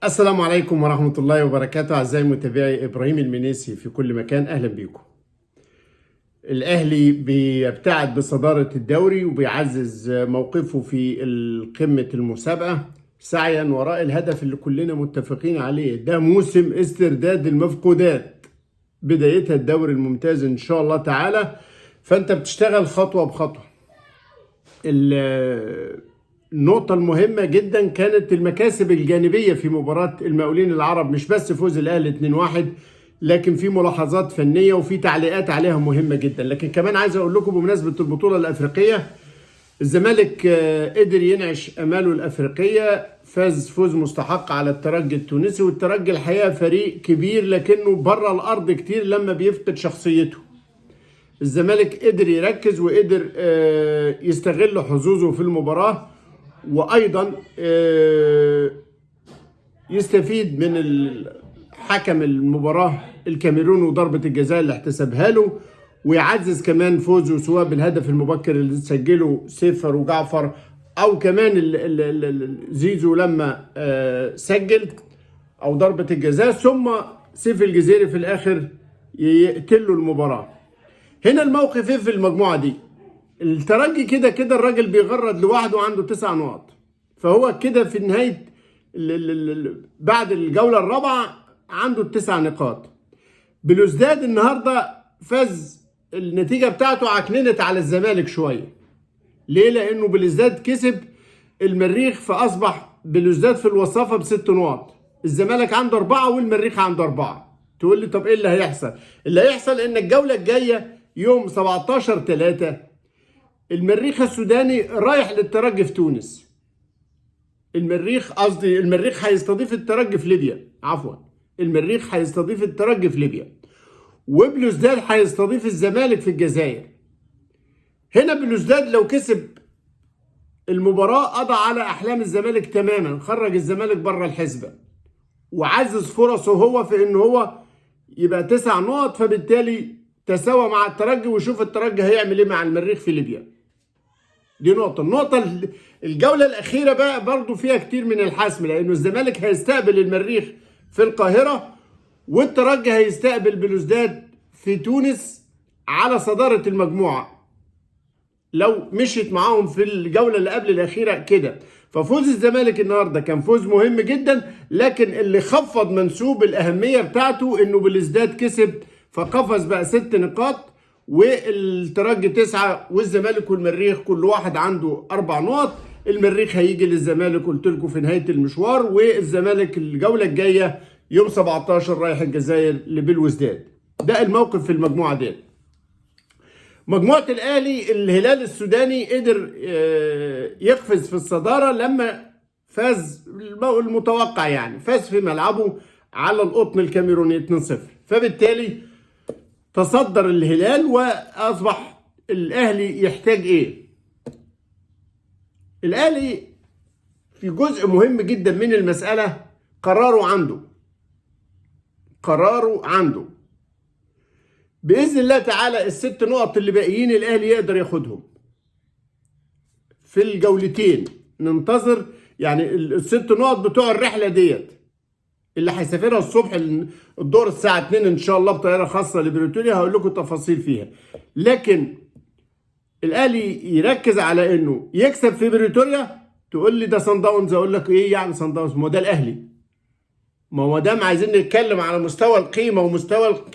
السلام عليكم ورحمة الله وبركاته. أعزائي متابعي إبراهيم المنيسي في كل مكان، أهلا بيكم. الأهلي بيبتعد بصدارة الدوري وبيعزز موقفه في قمة المسابقة سعيا وراء الهدف اللي كلنا متفقين عليه. ده موسم استرداد المفقودات، بدايتها الدوري الممتاز إن شاء الله تعالى. فأنت بتشتغل خطوة بخطوة. النقطة المهمة جدا كانت المكاسب الجانبية في مباراة المقاولين العرب، مش بس فوز الأهلي 2-1، لكن في ملاحظات فنية وفي تعليقات عليها مهمة جدا. لكن كمان عايز أقول لكم بمناسبة البطولة الأفريقية، الزمالك قدر ينعش أماله الأفريقية، فاز فوز مستحق على الترجي التونسي. والترجي الحقيقة فريق كبير لكنه بره الأرض كتير لما بيفقد شخصيته. الزمالك قدر يركز وقدر يستغل حظوظه في المباراة، وايضا يستفيد من حكم المباراه الكاميروني وضربه الجزاء اللي احتسبها له، ويعزز كمان فوزه سواء بالهدف المبكر اللي سجله سيفر وجعفر، او كمان زيزو لما سجل، او ضربه الجزاء، ثم سيف الجزيري في الاخر يقتل له المباراه. هنا الموقف ايه في المجموعه دي؟ الترجي كده كده الراجل بيغرد لوحده وعنده 9 نقط، فهو كده في نهاية بعد الجولة الرابعة عنده 9 نقاط. بلوزداد النهاردة فاز، النتيجة بتاعته عكننت على الزمالك شوية. ليه؟ لأنه بلوزداد كسب المريخ، فأصبح بلوزداد في الوصافة ب6 نقط. الزمالك عنده 4 والمريخ عنده 4. تقول لي طب ايه اللي هيحصل؟ اللي هيحصل ان الجولة الجاية يوم 17/3 المريخ السوداني رايح للترجي في تونس. المريخ هيستضيف الترجي في ليبيا، المريخ هيستضيف الترجي في ليبيا، وبلوزداد هيستضيف الزمالك في الجزائر. هنا بلوزداد لو كسب المباراة قضى على أحلام الزمالك تماما، خرج الزمالك بره الحسبة وعزز فرصه هو في إن هو يبقى 9 نقط، فبالتالي تساوى مع الترجي، ويشوف الترجي هيعمل ايه مع المريخ في ليبيا. دي النقطة الجولة الأخيرة بقى برضو فيها كتير من الحسم، لأنه الزمالك هيستقبل المريخ في القاهرة، والترجي هيستقبل بلوزداد في تونس على صدارة المجموعة لو مشيت معاهم في الجولة اللي قبل الأخيرة كده. ففوز الزمالك النهاردة كان فوز مهم جدا، لكن اللي خفض منسوب الأهمية بتاعته إنه بلوزداد كسب فقفز بقى 6 نقاط، والترجي 9، والزمالك والمريخ كل واحد عنده 4 نقط. المريخ هيجي للزمالك قلت لكم في نهاية المشوار، والزمالك الجولة الجاية يوم 17 رايح الجزائر لبلوزداد. ده الموقف في المجموعة دي. مجموعة الأهلي، الهلال السوداني قدر يقفز في الصدارة لما فاز المتوقع، يعني فاز في ملعبه على القطن الكاميروني 2-0، فبالتالي تصدر الهلال. وأصبح الأهلي يحتاج إيه؟ الأهلي في جزء مهم جدا من المسألة قراره عنده بإذن الله تعالى. ال6 نقط اللي باقيين الأهلي يقدر ياخدهم في الجولتين. ننتظر يعني ال6 نقط بتوع الرحلة ديت اللي هيسافرها الصبح الظهر الساعة 2 إن شاء الله بطيارة خاصة لبريتوريا، هقول لكم التفاصيل فيها. لكن الأهلي يركز على إنه يكسب في بريتوريا. تقول لي ده صن داونز، أقول لك إيه يعني صن داونز؟ ما هو ده الأهلي. ما هو دام عايزين نتكلم على مستوى القيمة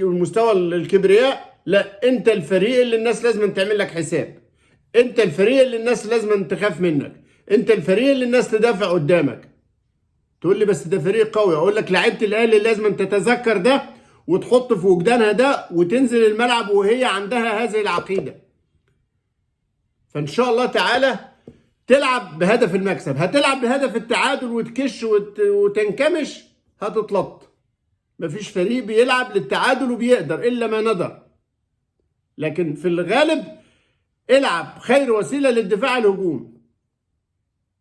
ومستوى الكبرياء، لا، أنت الفريق اللي الناس لازم تعمل لك حساب، أنت الفريق اللي الناس لازم تخاف منك، أنت الفريق اللي الناس تدافع قدامك. تقول لي بس ده فريق قوي، اقول لك لعيبه الاهلي لازم تتذكر ده وتحط في وجدانها ده وتنزل الملعب وهي عندها هذه العقيده. فان شاء الله تعالى تلعب بهدف المكسب، هتلعب بهدف التعادل وتكش وتنكمش هتتلط. مفيش فريق بيلعب للتعادل وبيقدر الا ما ندر، لكن في الغالب العب خير وسيله للدفاع الهجوم،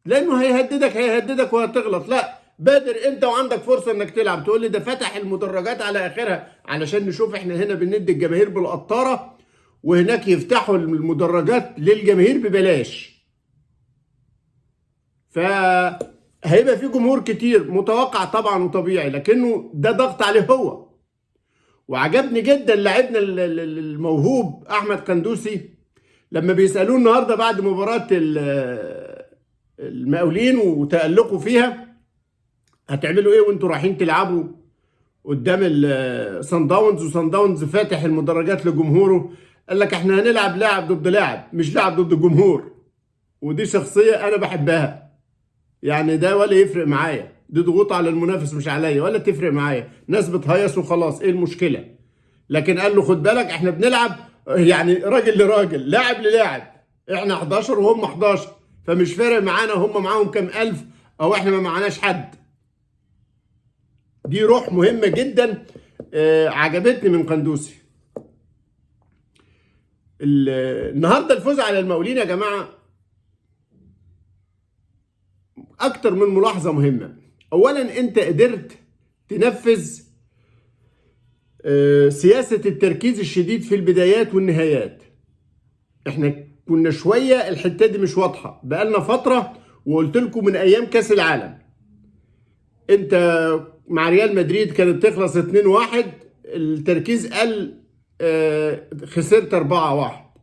لانه هيهددك وهتغلط. لا، بادر انت وعندك فرصه انك تلعب. تقول لي ده فتح المدرجات على اخرها علشان نشوف، احنا هنا بندي الجماهير بالقطاره وهناك يفتحوا المدرجات للجماهير ببلاش. هيبقى في جمهور كتير متوقع طبعا وطبيعي، لكنه ده ضغط عليه هو. وعجبني جدا لاعبنا الموهوب احمد قندوسي لما بيسالوه النهارده بعد مباراه المقاولين وتألقوا فيها، هتعملوا ايه وانتوا رايحين تلعبوا قدام الصن داونز وصن داونز فاتح المدرجات لجمهوره؟ قال لك احنا هنلعب لاعب ضد لاعب، مش لاعب ضد الجمهور. ودي شخصيه انا بحبها، يعني ده ولا يفرق معايا، دي ضغوط على المنافس مش عليا، ولا تفرق معايا، ناس بتهيص وخلاص، ايه المشكله؟ لكن قال له خد بالك احنا بنلعب يعني راجل لراجل، لاعب للاعب، احنا 11 وهم 11، فمش فارق معانا هم معاهم كام الف او احنا ما معناش حد. دي روح مهمه جدا عجبتني من قندوسي. النهارده الفوز على المقاولين يا جماعه اكتر من ملاحظه مهمه. اولا انت قدرت تنفذ سياسه التركيز الشديد في البدايات والنهايات. احنا كنا شويه الحته دي مش واضحه بقالنا فتره، وقلت لكم من ايام كاس العالم انت مع ريال مدريد كانت تخلص 2-1 التركيز قل، خسرت 4-1.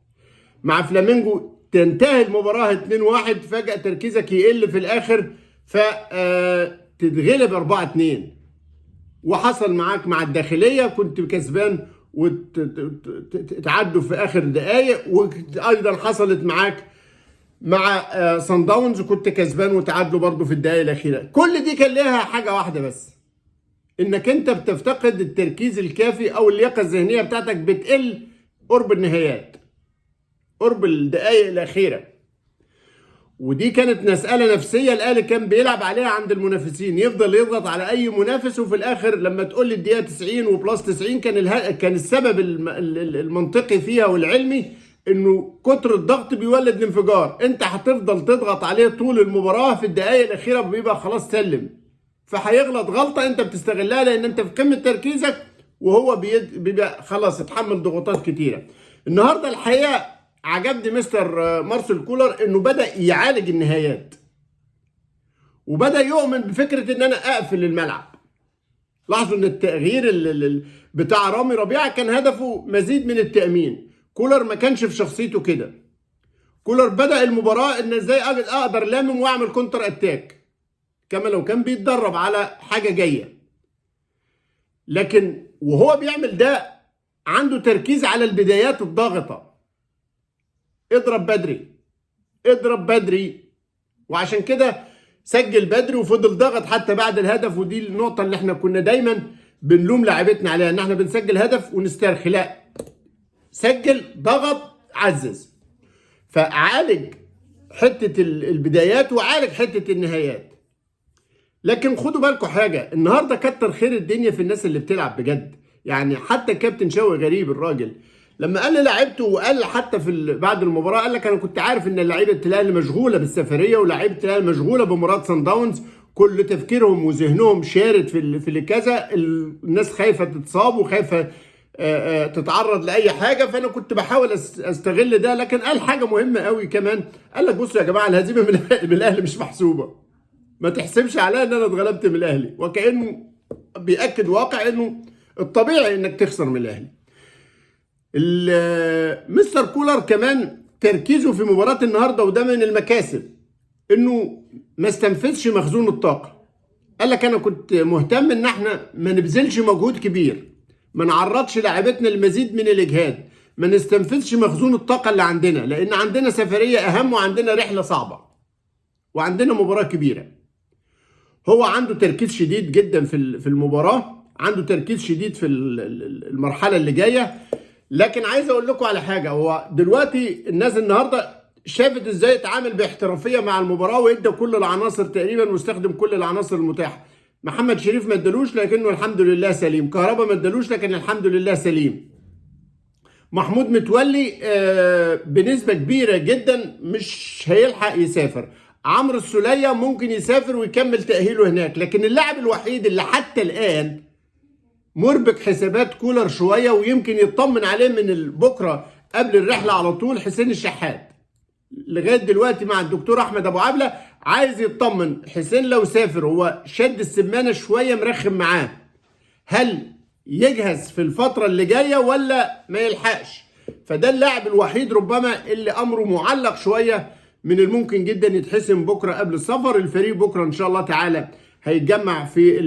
مع فلامينجو تنتهي المباراة 2-1 فجأة تركيزك يقل في الآخر فتتغلب 4-2. وحصل معاك مع الداخلية كنت كسبان وتعدوا في آخر دقايق، وأيضا حصلت معاك مع صن داونز كنت كسبان وتعادلوا برضو في الدقايق الأخيرة. كل دي كان لها حاجة واحدة بس، إنك أنت بتفتقد التركيز الكافي أو اللياقة الذهنية بتاعتك بتقل قرب النهايات، قرب الدقايق الأخيرة. ودي كانت مسألة نفسية الأهلي كان بيلعب عليها عند المنافسين، يفضل يضغط على أي منافس، وفي الآخر لما تقول لي الدقيقة 90 وبلس 90 كان السبب المنطقي فيها والعلمي إنه كتر الضغط بيولد الانفجار. أنت هتفضل تضغط عليه طول المباراة، في الدقايق الأخيرة بيبقى خلاص سلم، فهيغلط غلطة أنت بتستغلها لأن أنت في قمة تركيزك وهو بيبقى خلاص اتحمل ضغوطات كتيرة. النهارده الحقيقة عجبني مستر مارسيل كولر انه بدأ يعالج النهايات، وبدأ يؤمن بفكرة ان انا اقفل الملعب. لاحظوا ان التغيير بتاع رامي ربيعة كان هدفه مزيد من التأمين. كولر ما كانش في شخصيته كده. كولر بدأ المباراة ان ازاي اقدر لامم واعمل كونتر اتاك، كما لو كان بيتدرب على حاجة جاية. لكن وهو بيعمل ده عنده تركيز على البدايات الضاغطة، اضرب بدري اضرب بدري، وعشان كده سجل بدري وفضل ضغط حتى بعد الهدف. ودي النقطة اللي احنا كنا دايما بنلوم لاعبتنا عليها، ان احنا بنسجل هدف ونسترخي، لا، سجل ضغط عزز. فعالج حتة البدايات وعالج حتة النهايات. لكن خدوا بالكم حاجة، النهاردة كتر خير الدنيا في الناس اللي بتلعب بجد. يعني حتى كابتن شوقي غريب الراجل لما قال للاعيبته، وقال حتى بعد المباراه قال لك انا كنت عارف ان لعيبه الاهلي مشغوله بالسفريه ولاعيبه الاهلي مشغوله بمباراه صن داونز، كل تفكيرهم وذهنهم شارد في كذا، الناس خايفه تتصاب وخايفه تتعرض لاي حاجه، فانا كنت بحاول استغل ده. لكن قال حاجه مهمه قوي كمان، قال لك بصوا يا جماعه الهزيمه من الاهلي مش محسوبه، ما تحسبش عليا ان انا اتغلبت من الاهلي، وكانه بياكد واقع انه الطبيعي انك تخسر من الاهلي. مستر كولر كمان تركيزه في مباراة النهاردة وده من المكاسب، انه ما استنفذش مخزون الطاقة. قال لك انا كنت مهتم ان احنا ما نبذلش مجهود كبير، ما نعرضش لاعبتنا لمزيد من الاجهاد، ما نستنفذش مخزون الطاقة اللي عندنا، لان عندنا سفرية اهم وعندنا رحلة صعبة وعندنا مباراة كبيرة. هو عنده تركيز شديد جدا في المباراة، عنده تركيز شديد في المرحلة اللي جاية. لكن عايز اقول لكم على حاجه، هو دلوقتي الناس النهارده شافت ازاي يتعامل باحترافيه مع المباراه، وادى كل العناصر تقريبا واستخدم كل العناصر المتاحه. محمد شريف ما ادالوش لكنه الحمد لله سليم، كهربا ما ادالوش لكن الحمد لله سليم، محمود متولي بنسبه كبيره جدا مش هيلحق يسافر، عمرو السوليه ممكن يسافر ويكمل تاهيله هناك. لكن اللاعب الوحيد اللي حتى الان مربك حسابات كولر شويه ويمكن يطمن عليه من بكره قبل الرحله على طول، حسين الشحات. لغايه دلوقتي مع الدكتور احمد ابو عبله عايز يطمن حسين لو سافر هو شد السمانه شويه مرخم معاه، هل يجهز في الفتره اللي جايه ولا ما يلحقش؟ فده اللاعب الوحيد ربما اللي امره معلق شويه، من الممكن جدا يتحسم بكره قبل السفر. الفريق بكره ان شاء الله تعالى هيتجمع في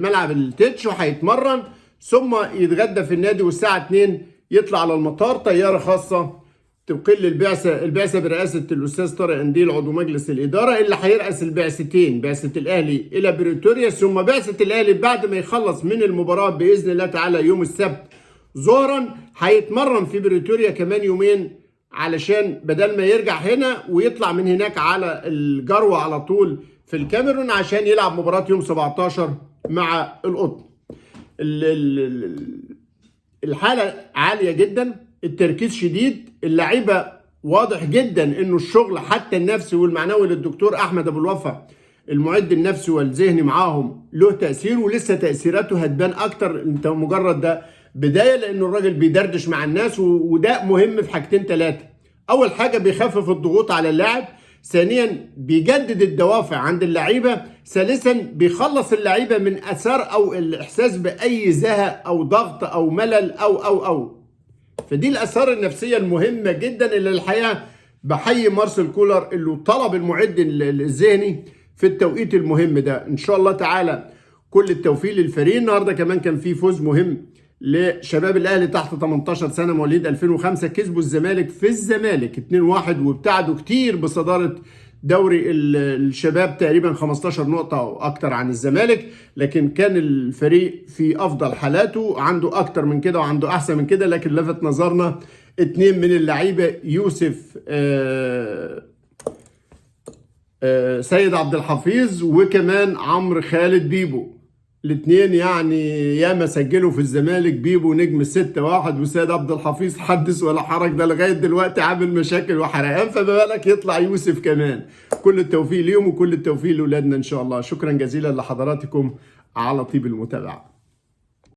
ملعب التتش وهيتمرن، ثم يتغدى في النادي، والساعه 2 يطلع على المطار طياره خاصه تقل البعثه برئاسه الاستاذ طارق قنديل عضو مجلس الاداره، اللي هيرأس البعثتين، بعثه الاهلي الى بريتوريا ثم بعثه الاهلي بعد ما يخلص من المباراه باذن الله تعالى يوم السبت ظهرا هيتمرن في بريتوريا كمان يومين، علشان بدل ما يرجع هنا ويطلع من هناك على الجروه على طول في الكاميرون عشان يلعب مباراه يوم 17 مع القطن. الحاله عاليه جدا، التركيز شديد، اللعيبه واضح جدا انه الشغل حتى النفسي والمعنوي للدكتور احمد ابو الوفا المعد النفسي والذهني معاهم له تاثير، ولسه تاثيراته هتبان اكتر. انت مجرد ده بدايه، لانه الراجل بيدردش مع الناس، وده مهم في حاجتين ثلاثه. اول حاجه بيخفف الضغوط على اللاعب، ثانيا بيجدد الدوافع عند اللعيبه، ثالثا بيخلص اللعيبه من اثار او الاحساس باي زهق او ضغط او ملل او فدي الاثار النفسيه المهمه جدا اللي الحقيقه بحيي مارسيل كولر اللي طلب المعد الذهني في التوقيت المهم ده. ان شاء الله تعالى كل التوفيق للفريق. النهارده كمان كان في فوز مهم لشباب الاهلي تحت 18 سنه مواليد 2005، كسبوا الزمالك في الزمالك 2-1 وابتعدوا كتير بصداره دوري الشباب تقريبا 15 نقطة أو أكتر عن الزمالك، لكن كان الفريق في أفضل حالاته، عنده أكتر من كده وعنده أحسن من كده. لكن لفت نظرنا 2 من اللعيبة، يوسف سيد عبد الحفيظ وكمان عمرو خالد بيبو، الاثنين يعني ياما سجلوا في الزمالك. بيبو نجم 6-1 وسيد عبد الحفيظ حدث ولا حرج، ده لغايه دلوقتي عامل مشاكل وحرقان، فما بالك يطلع يوسف كمان. كل التوفيق ليهم وكل التوفيق لاولادنا ان شاء الله. شكرا جزيلا لحضراتكم على طيب المتابعه.